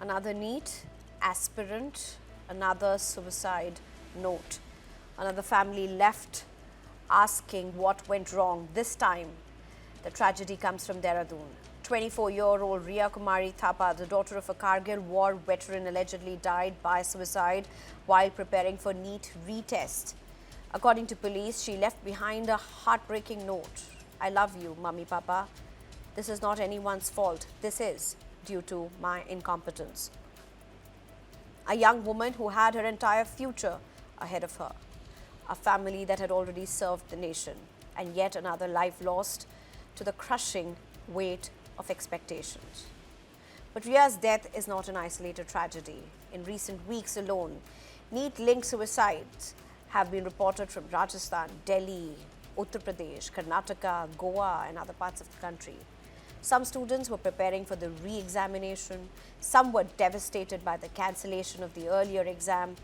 Another NEET, aspirant, another suicide note. Another family left asking what went wrong. This time, the tragedy comes from Dehradun. 24-year-old Riya Kumari Thapa, the daughter of a Kargil War veteran, allegedly died by suicide while preparing for NEET retest. According to police, she left behind a heartbreaking note. I love you, Mummy Papa. This is not anyone's fault. This is due to my incompetence. A young woman who had her entire future ahead of her. A family that had already served the nation. And yet another life lost to the crushing weight of expectations. But Riya's death is not an isolated tragedy. In recent weeks alone, NEET-linked suicides have been reported from Rajasthan, Delhi, Uttar Pradesh, Karnataka, Goa and other parts of the country. Some students were preparing for the re-examination. Some were devastated by the cancellation of the earlier exam.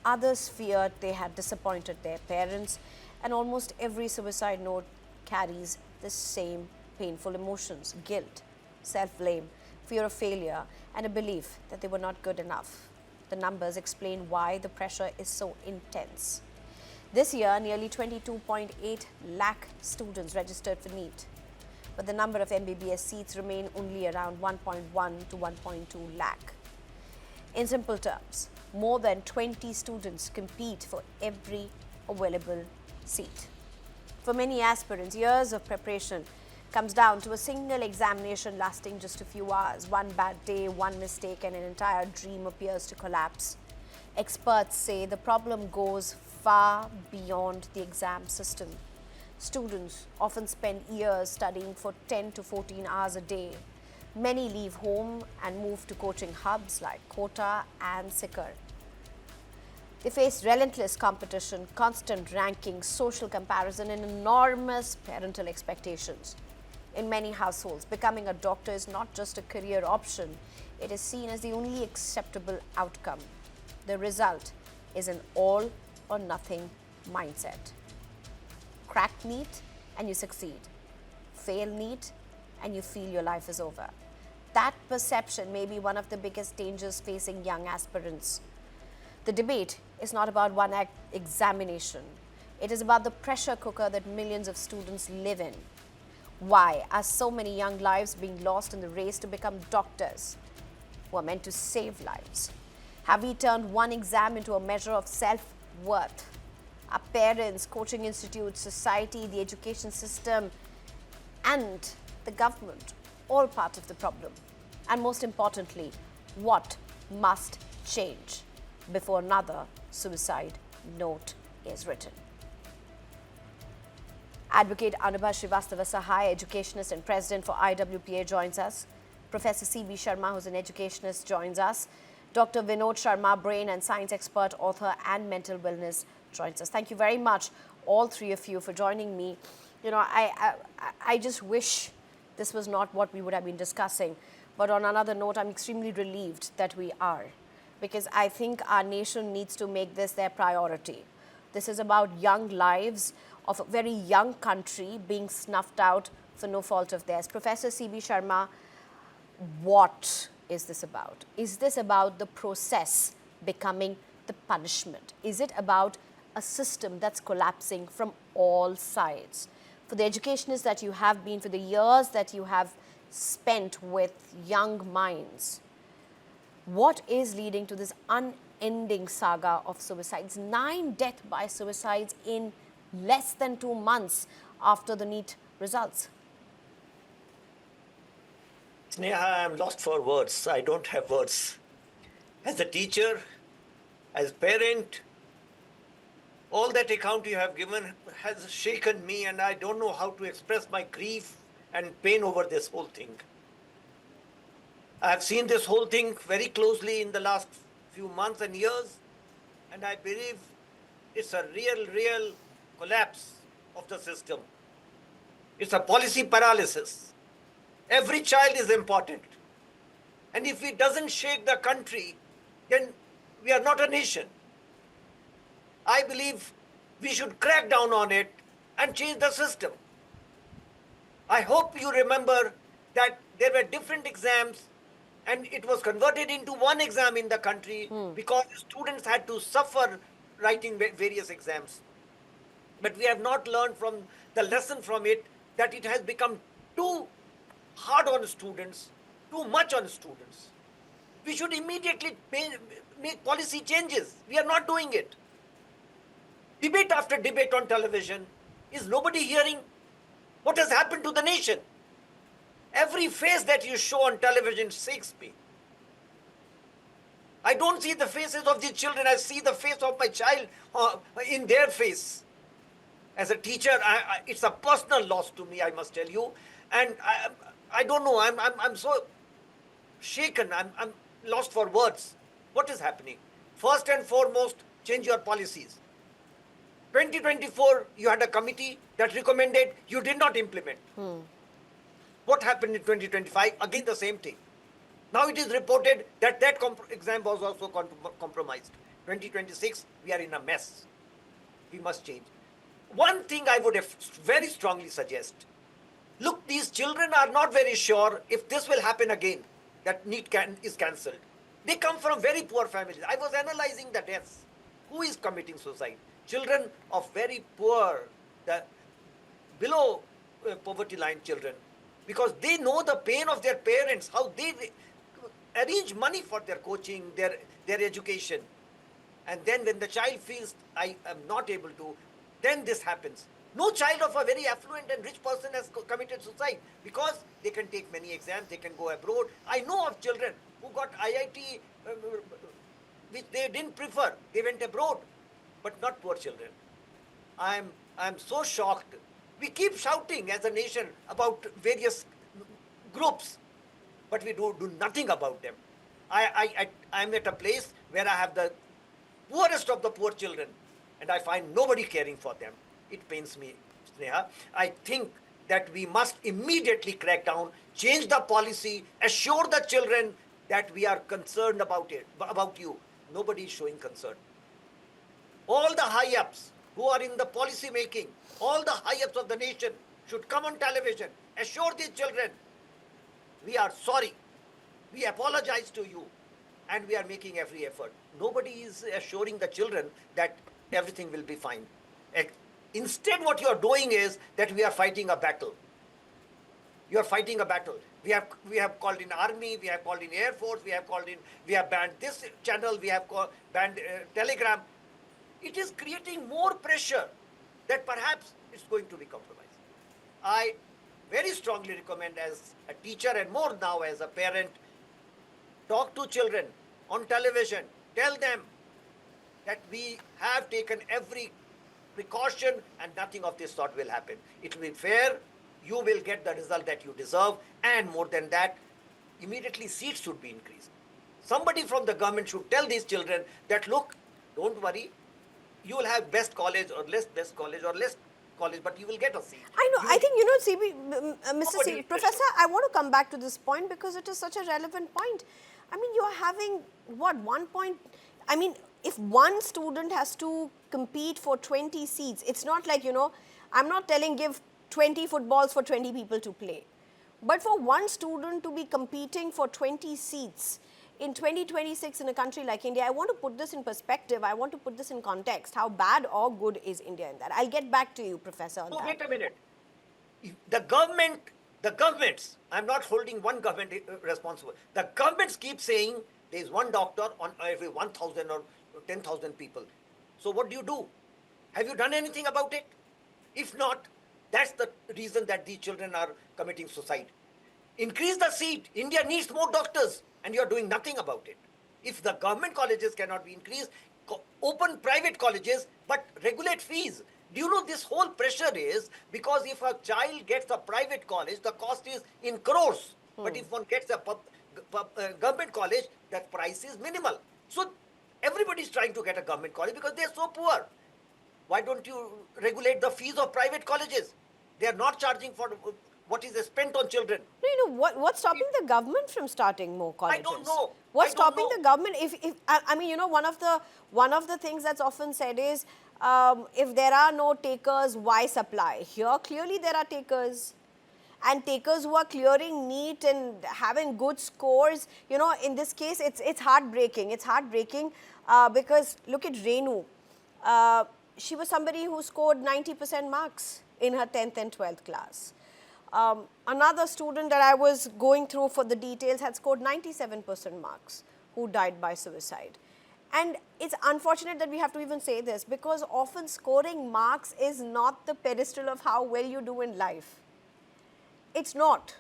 Others feared they had disappointed their parents. And almost every suicide note carries the same painful emotions: guilt, self-blame, fear of failure, and a belief that they were not good enough. The numbers explain why the pressure is so intense. This year, nearly 22.8 lakh students registered for NEET, but the number of MBBS seats remain only around 1.1 to 1.2 lakh. In simple terms, more than 20 students compete for every available seat. For many aspirants, years of preparation comes down to a single examination lasting just a few hours. One bad day, one mistake, and an entire dream appears to collapse. Experts say the problem goes far beyond the exam system. Students often spend years studying for 10 to 14 hours a day. Many leave home and move to coaching hubs like Kota and Sikar. They face relentless competition, constant ranking, social comparison, and enormous parental expectations. In many households, becoming a doctor is not just a career option, it is seen as the only acceptable outcome. The result is an all or nothing mindset. Crack NEET and you succeed. Fail NEET and you feel your life is over. That perception may be one of the biggest dangers facing young aspirants. The debate is not about one examination. It is about the pressure cooker that millions of students live in. Why are so many young lives being lost in the race to become doctors who are meant to save lives? Have we turned one exam into a measure of self-worth? Our parents, coaching institutes, society, the education system, and the government, all part of the problem. And most importantly, what must change before another suicide note is written? Advocate Anubha Srivastava Sahai, educationist and president for IWPA, joins us. Professor C.B. Sharma, who's an educationist, joins us. Dr. Vinod Sharma, brain and science expert, author and mental wellness, joins us. Thank you very much, all three of you, for joining me. You know, I just wish this was not what we would have been discussing. But on another note, I'm extremely relieved that we are, because I think our nation needs to make this their priority. This is about young lives of a very young country being snuffed out for no fault of theirs. Professor C.B. Sharma, what is this about? Is this about the process becoming the punishment? Is it about a system that's collapsing from all sides? For the educationists that you have been, for the years that you have spent with young minds, what is leading to this unending saga of suicides? 9 deaths by suicides in less than 2 months after the NEET results. Sneha, I'm lost for words. I don't have words. As a teacher, as a parent, all that account you have given has shaken me, and I don't know how to express my grief and pain over this whole thing. I've seen this whole thing very closely in the last few months and years, and I believe it's a real collapse of the system. It's a policy paralysis. Every child is important. And if it doesn't shake the country, then we are not a nation. I believe we should crack down on it and change the system. I hope you remember that there were different exams and it was converted into one exam in the country because students had to suffer writing various exams. But we have not learned from the lesson from it, that it has become too hard on students, too much on students. We should immediately make policy changes. We are not doing it. Debate after debate on television. Is nobody hearing what has happened to the nation? Every face that you show on television shakes me. I don't see the faces of the children. I see the face of my child in their face. As a teacher, it's a personal loss to me, I must tell you. And I don't know, I'm so shaken. I'm lost for words. What is happening? First and foremost, change your policies. 2024, you had a committee that recommended, you did not implement. What happened in 2025? Again, the same thing. Now it is reported that exam was also compromised. 2026, we are in a mess. We must change. One thing I would very strongly suggest, look, these children are not very sure if this will happen again, that NEET is cancelled. They come from very poor families. I was analyzing the deaths. Who is committing suicide? Children of very poor, below poverty line children, because they know the pain of their parents, how they arrange money for their coaching, their education. And then when the child feels, I am not able to, then this happens. No child of a very affluent and rich person has committed suicide, because they can take many exams, they can go abroad. I know of children who got IIT, which they didn't prefer. They went abroad, but not poor children. I'm so shocked. We keep shouting as a nation about various groups, but we do nothing about them. I'm at a place where I have the poorest of the poor children, and I find nobody caring for them. It pains me, Sneha. I think that we must immediately crack down, change the policy, assure the children that we are concerned about you. Nobody is showing concern. All the high-ups who are in the policy making, all the high-ups of the nation should come on television, assure these children, we are sorry, we apologize to you, and we are making every effort. Nobody is assuring the children that everything will be fine. Instead, what you are doing is that we are fighting a battle. You are fighting a battle. We have called in army, we have called in air force, we have banned this channel, we have banned Telegram. It is creating more pressure that perhaps it's going to be compromised. I very strongly recommend, as a teacher and more now as a parent, talk to children on television. Tell them that we have taken every precaution and nothing of this sort will happen. It will be fair. You will get the result that you deserve. And more than that, immediately seats should be increased. Somebody from the government should tell these children that, look, don't worry. You will have best college or less best college or less college, but you will get a seat. I know. I think, CB, Mr. C, Professor, I want to come back to this point because it is such a relevant point. I mean, you are having, what, 1 point, I mean, if one student has to compete for 20 seats, it's not like, I'm not telling give 20 footballs for 20 people to play. But for one student to be competing for 20 seats in 2026 in a country like India, I want to put this in perspective. I want to put this in context. How bad or good is India in that? I'll get back to you, Professor, on that. Wait a minute. The governments, I'm not holding one government responsible. The governments keep saying there's one doctor on every 1,000 or 10,000 people. So what do? Have you done anything about it? If not, that's the reason that these children are committing suicide. Increase the seat. India needs more doctors, and you're doing nothing about it. If the government colleges cannot be increased, open private colleges, but regulate fees. Do you know this whole pressure is because if a child gets a private college, the cost is in crores. But if one gets a government college, that price is minimal. So everybody is trying to get a government college because they are so poor. Why don't you regulate the fees of private colleges? They are not charging for what is spent on children. No, what's stopping the government from starting more colleges? I don't know. What's stopping the government? I mean, one of the things that's often said is, if there are no takers, why supply? Here, clearly there are takers. and takers who are clearing NEET and having good scores, you know, in this case, it's heartbreaking. It's heartbreaking because look at Renu. She was somebody who scored 90% marks in her 10th and 12th class. Another student that I was going through for the details had scored 97% marks, who died by suicide. And it's unfortunate that we have to even say this, because often scoring marks is not the pedestal of how well you do in life. It's not.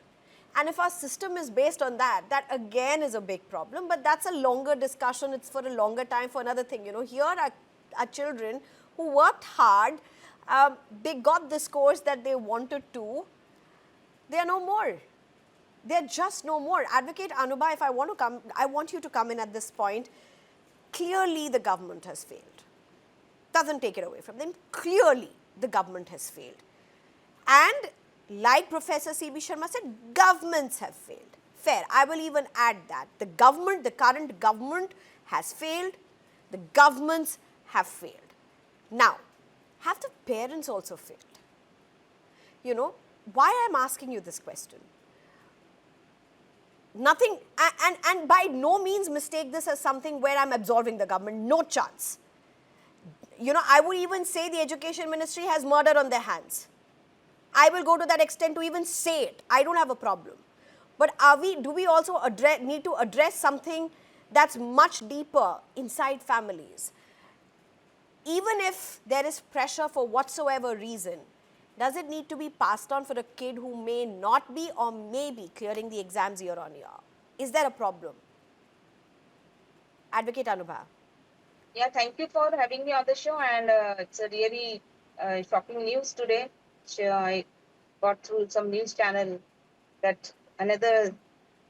And if our system is based on that, that again is a big problem. But that's a longer discussion. It's for a longer time, for another thing. You know, here are children who worked hard. They got the scores that they wanted to. They are no more. They're just no more. Advocate Anubha, if I want you to come in at this point. Clearly, the government has failed. Doesn't take it away from them. Clearly, the government has failed. And like Professor C.B. Sharma said, governments have failed. Fair. I will even add that. The government, the current government has failed. The governments have failed. Now, have the parents also failed? You know, why I'm asking you this question? Nothing, and by no means mistake this as something where I'm absolving the government, no chance. You know, I would even say the education ministry has murder on their hands. I will go to that extent to even say it. I don't have a problem. But do we also need to address something that's much deeper inside families? Even if there is pressure for whatsoever reason, does it need to be passed on for a kid who may not be or may be clearing the exams year on year? Is there a problem? Advocate Anubha. Yeah, thank you for having me on the show, and it's a really shocking news today. I got through some news channel that another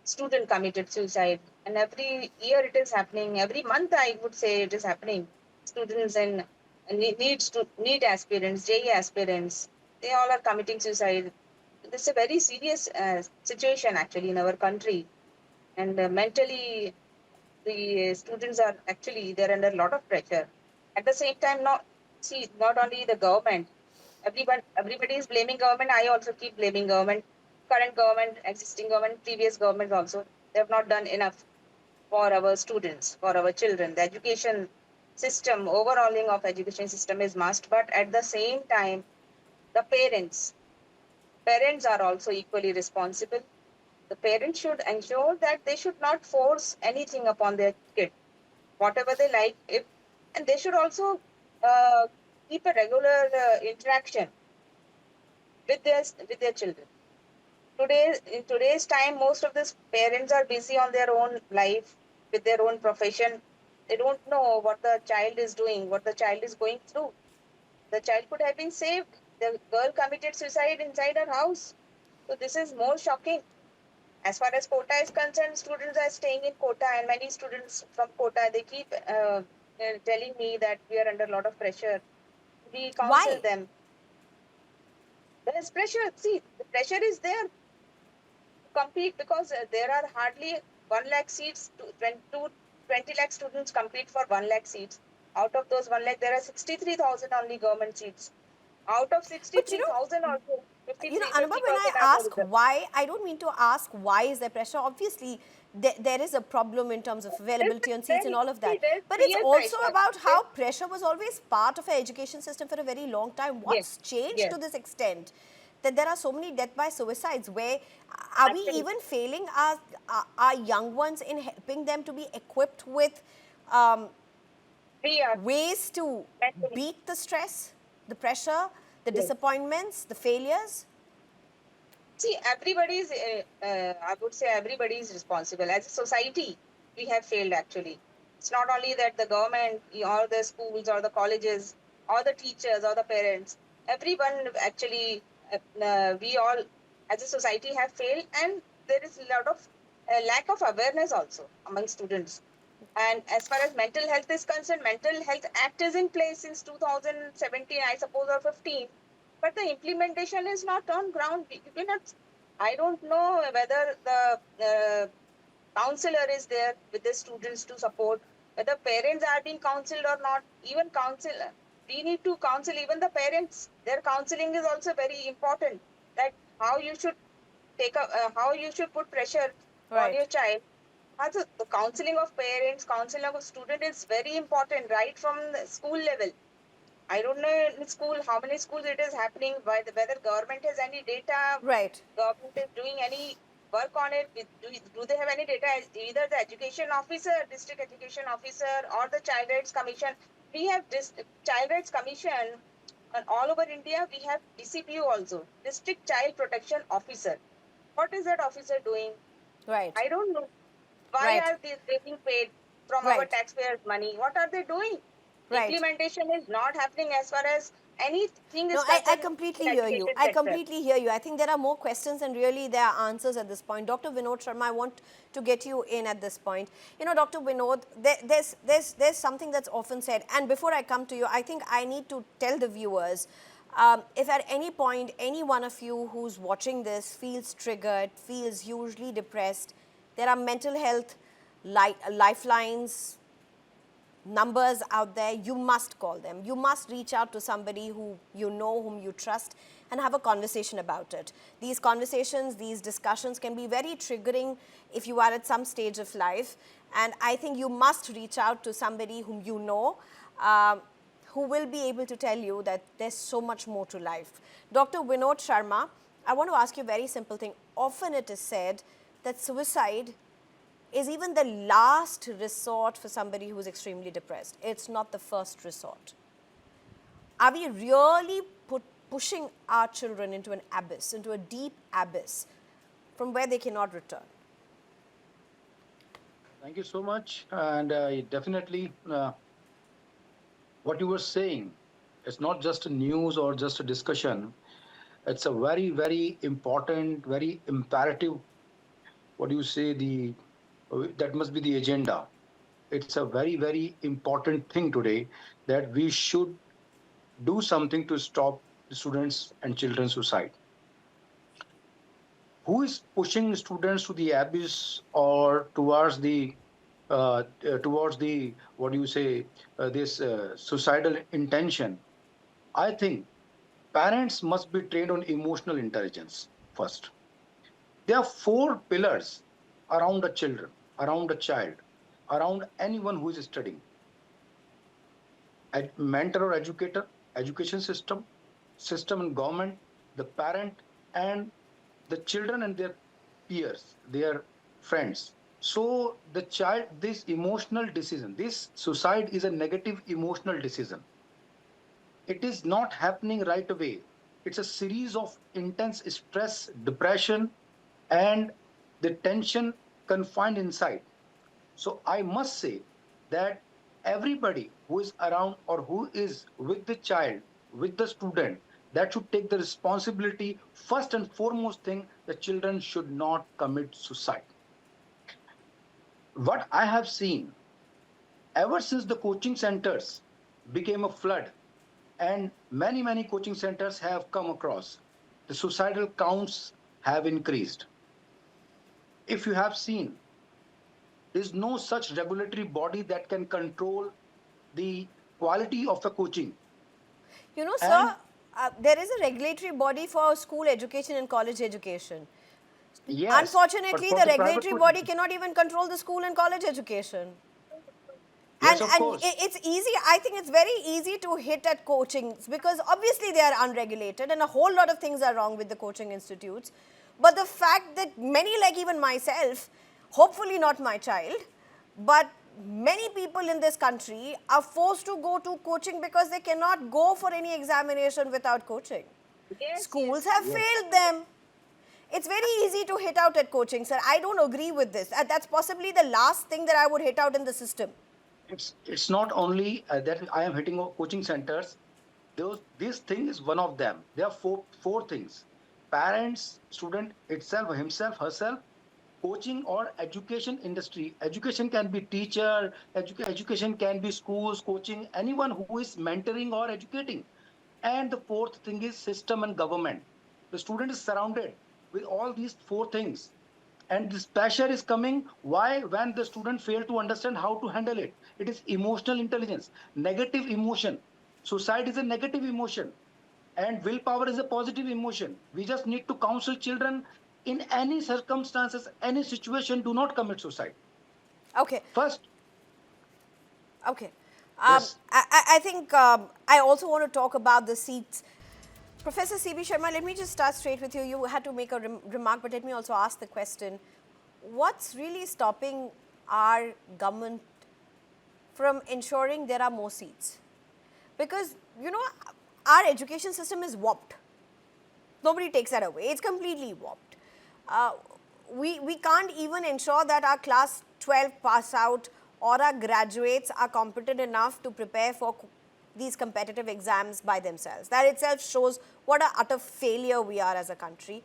student committed suicide, and every year it is happening. Every month, I would say, it is happening. Students and NEET aspirants, JE aspirants, they all are committing suicide. This is a very serious situation actually in our country, and mentally the students are actually, they're under a lot of pressure. At the same time, not only the government, everybody is blaming government. I also keep blaming government, current government, existing government, previous government also. They have not done enough for our students, for our children. The education system, overhauling of education system is must, but at the same time, the parents are also equally responsible. The parents should ensure that they should not force anything upon their kid, whatever they like. And they should also keep a regular interaction with their children. In today's time, most of these parents are busy on their own life, with their own profession. They don't know what the child is doing, what the child is going through. The child could have been saved. The girl committed suicide inside her house. So this is more shocking. As far as Kota is concerned, students are staying in Kota, and many students from Kota, they keep telling me that we are under a lot of pressure. We counsel them. There is pressure. See, the pressure is there to compete, because there are hardly 1 lakh seats. 20 lakh students compete for 1 lakh seats. Out of those 1 lakh, there are 63,000 only government seats. Out of 63,000 also. You know, Anubha, when I ask why, I don't mean to ask why is there pressure. Obviously, there is a problem in terms of availability on seats and all of that. But it's also about how pressure was always part of our education system for a very long time. What's changed to this extent that there are so many death by suicides? Where are we even failing our young ones in helping them to be equipped with ways to beat the stress, the pressure, the disappointments, the failures? See, everybody is, I would say everybody is responsible. As a society, we have failed actually. It's not only that the government or the schools or the colleges or the teachers or the parents, everyone actually, we all as a society have failed, and there is a lot of lack of awareness also among students. And as far as mental health is concerned, Mental Health Act is in place since 2017, I suppose, or 15. But the implementation is not on ground. I don't know whether the counselor is there with the students to support, whether parents are being counseled or not. Even we need to counsel even the parents. Their counseling is also very important. That how you should how you should put pressure on your child. Also, the counseling of parents, counseling of student is very important right from the school level. I don't know in school how many schools it is happening, whether government has any data, Right. government is doing any work on it. Do they have any data? Either the education officer, district education officer, or the child rights commission. We have this child rights commission, and all over India we have DCPO also, district child protection officer. What is that officer doing? Right. I don't know. Why Right. are they being paid from our Right. taxpayers' money? What are they doing? Right. Implementation is not happening as far as anything No, is I concerned completely in hear you. education I sector. completely hear you. I think there are more questions and really there are answers at this point. Dr. Vinod Sharma, I want to get you in at this point. You know, Dr. Vinod, there's something that's often said, and before I come to you, I think I need to tell the viewers, if at any point any one of you who's watching this feels triggered, feels hugely depressed, there are mental health lifelines, numbers out there, you must call them. You must reach out to somebody who you know, whom you trust, and have a conversation about it. These conversations, these discussions can be very triggering if you are at some stage of life. And I think you must reach out to somebody whom you know, who will be able to tell you that there's so much more to life. Dr. Vinod Sharma, I want to ask you a very simple thing. Often it is said that suicide is even the last resort for somebody who is extremely depressed. It's not the first resort. Are we really pushing our children into an abyss, into a deep abyss from where they cannot return? Thank you so much. And definitely, what you were saying, it's not just a news or just a discussion. It's a very, very important, very imperative, what do you say, that must be the agenda. It's a very, very important thing today that we should do something to stop the students and children's suicide. Who is pushing students to the abyss or towards the what do you say this suicidal intention? I think parents must be trained on emotional intelligence first. There are four pillars around a children, around a child, around anyone who is studying: mentor or educator, education system and government, the parent, and the children and their peers, their friends. So the child, this emotional decision, this suicide is a negative emotional decision. It is not happening right away. It's a series of intense stress, depression, and the tension confined inside. So I must say that everybody who is around or who is with the child, with the student, that should take the responsibility. First and foremost thing, the children should not commit suicide. What I have seen ever since the coaching centers became a flood, and many coaching centers have come across, the suicidal counts have increased. If you have seen, there is no such regulatory body that can control the quality of the coaching. You know, And sir, there is a regulatory body for school education and college education. yes, but Unfortunately, for the the private regulatory body coaching, cannot even control the school and college education. yes, of course. It's easy, I think it's very easy to hit at coachings because obviously they are unregulated and a whole lot of things are wrong with the coaching institutes. But the fact that many, like even myself, hopefully not my child, but many people in this country are forced to go to coaching because they cannot go for any examination without coaching. Yes, Schools yes. have Yes. failed them. It's very easy to hit out at coaching, sir. I don't agree with this. That's possibly the last thing that I would hit out in the system. It's not only that I am hitting coaching centers. This thing is one of them. There are four things: parents, student itself, himself, herself, coaching or education industry. Education can be teacher, education can be schools, coaching, anyone who is mentoring or educating. And the fourth thing is system and government. The student is surrounded with all these four things. And this pressure is coming. Why? When the student fail to understand how to handle it. It is emotional intelligence, negative emotion. Suicide is a negative emotion and willpower is a positive emotion. We just need to counsel children in any circumstances, any situation, do not commit suicide. Okay. First, Okay. yes, I think I also want to talk about the seats. Professor C.B. Sharma, let me just start straight with you. You had to make a remark, but let me also ask the question. What's really stopping our government from ensuring there are more seats? Because, you know, our education system is warped. Nobody takes that away. It's completely warped. Uh, we can't even ensure that our class 12 pass out or our graduates are competent enough to prepare for these competitive exams by themselves. That itself shows what an utter failure we are as a country.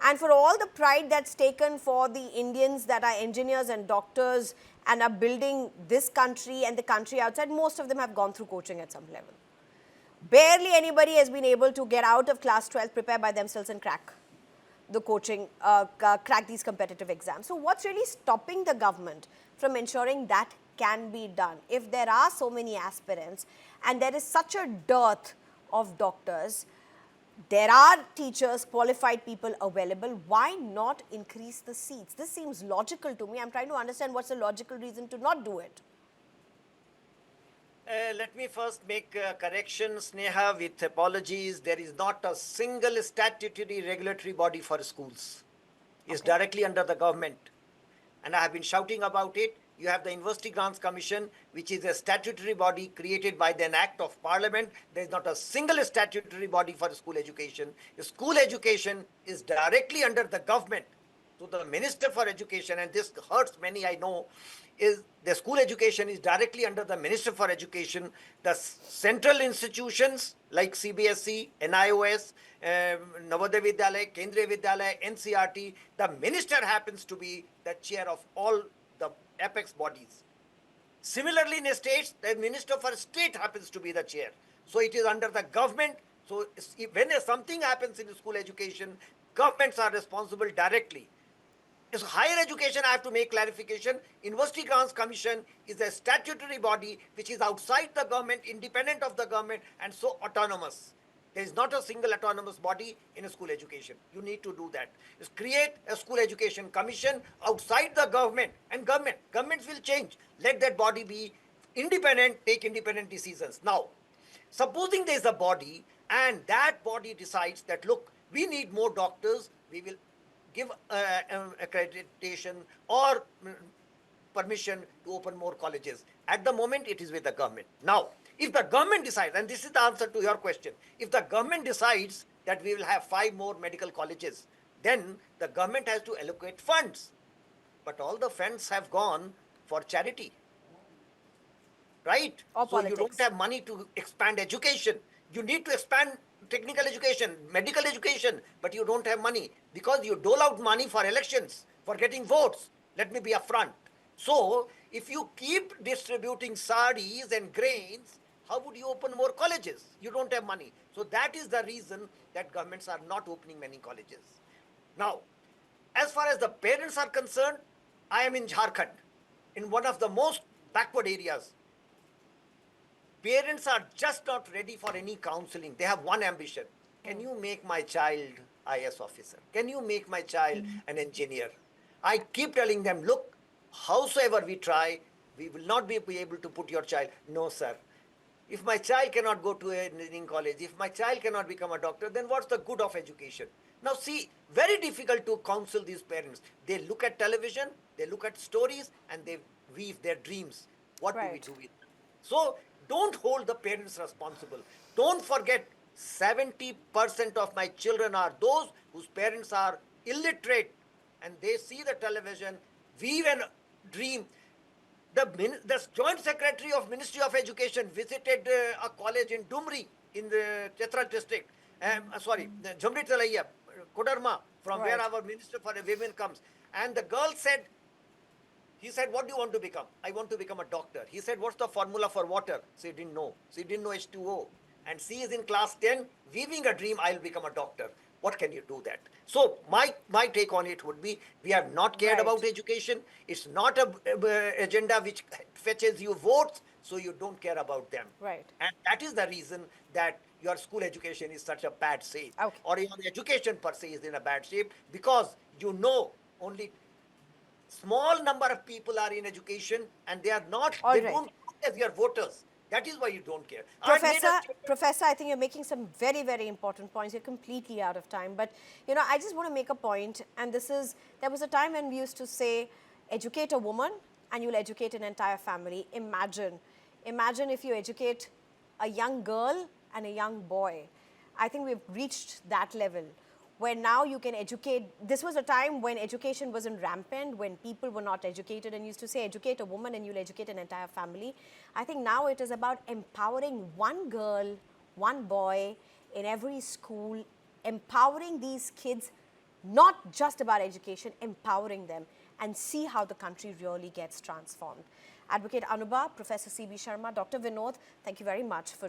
And for all the pride that's taken for the Indians that are engineers and doctors and are building this country and the country outside, most of them have gone through coaching at some level. Barely anybody has been able to get out of class 12, prepare by themselves and crack the coaching, crack these competitive exams. So what's really stopping the government from ensuring that can be done? If there are so many aspirants and there is such a dearth of doctors, there are teachers, qualified people available, why not increase the seats? This seems logical to me. I'm trying to understand what's the logical reason to not do it. Let me first make a correction, Sneha, with apologies. There is not a single statutory regulatory body for schools. It's directly under the government. And I have been shouting about it. You have the University Grants Commission, which is a statutory body created by an act of parliament. There is not a single statutory body for school education. School education is directly under the government. So the Minister for Education, and this hurts many, I know, is the school education is directly under the Minister for Education. The central institutions like CBSE, NIOS, Navodaya Vidyalaya, Kendriya Vidyalaya, NCRT, the minister happens to be the chair of all the apex bodies. Similarly, in states, the Minister for State happens to be the chair. So it is under the government. So when something happens in school education, governments are responsible directly. As higher education, I have to make clarification. University Grants Commission is a statutory body which is outside the government, independent of the government, and so autonomous. There is not a single autonomous body in a school education. You need to do that. Just create a school education commission outside the government, and governments will change. Let that body be independent, take independent decisions. Now, supposing there is a body and that body decides that, look, we need more doctors, we will give accreditation or permission to open more colleges. At the moment, it is with the government. Now, if the government decides, and this is the answer to your question, if the government decides that we will have 5 more medical colleges, then the government has to allocate funds. But all the funds have gone for charity, right? Or so politics. You don't have money to expand education. You need to expand technical education, medical education, but you don't have money because you dole out money for elections, for getting votes. Let me be upfront. So if you keep distributing saris and grains, how would you open more colleges? You don't have money. So that is the reason that governments are not opening many colleges. Now, as far as the parents are concerned, I am in Jharkhand, in one of the most backward areas. Parents are just not ready for any counseling. They have one ambition. Can you make my child IS officer? Can you make my child an engineer? I keep telling them, look, howsoever we try, we will not be able to put your child. No, sir. If my child cannot go to an engineering college, if my child cannot become a doctor, then what's the good of education? Now see, very difficult to counsel these parents. They look at television, they look at stories, and they weave their dreams. What do we do with them? So don't hold the parents responsible. Don't forget, 70% of my children are those whose parents are illiterate, and they see the television, weave a dream. The Joint Secretary of Ministry of Education visited a college in Dumri in the Chitra district. Jamri Talaiya, Kodarma, from where our Minister for Women comes. And the girl said, he said, what do you want to become? I want to become a doctor. He said, what's the formula for water? She didn't know. She didn't know H2O. And she is in class 10, weaving a dream, I'll become a doctor. what can you do that? So my take on it would be, we have not cared Right. about education. It's not a agenda which fetches you votes, so you don't care about them. Right. And that is the reason that your school education is such a bad shape, Okay. or your education per se is in a bad shape, because you know only small number of people are in education, and they are not, All they right. don't count as your voters. That is why you don't care. I made a statement. Professor, I think you're making some very, very important points. You're completely out of time. But, you know, I just want to make a point, and this is, there was a time when we used to say, educate a woman and you'll educate an entire family. Imagine if you educate a young girl and a young boy. I think we've reached that level where now you can educate. This was a time when education wasn't rampant, when people were not educated and used to say, educate a woman and you'll educate an entire family. I think now it is about empowering one girl, one boy in every school, empowering these kids, not just about education, empowering them, and see how the country really gets transformed. Advocate Anubha, Professor C.B. Sharma, Dr. Vinod, thank you very much for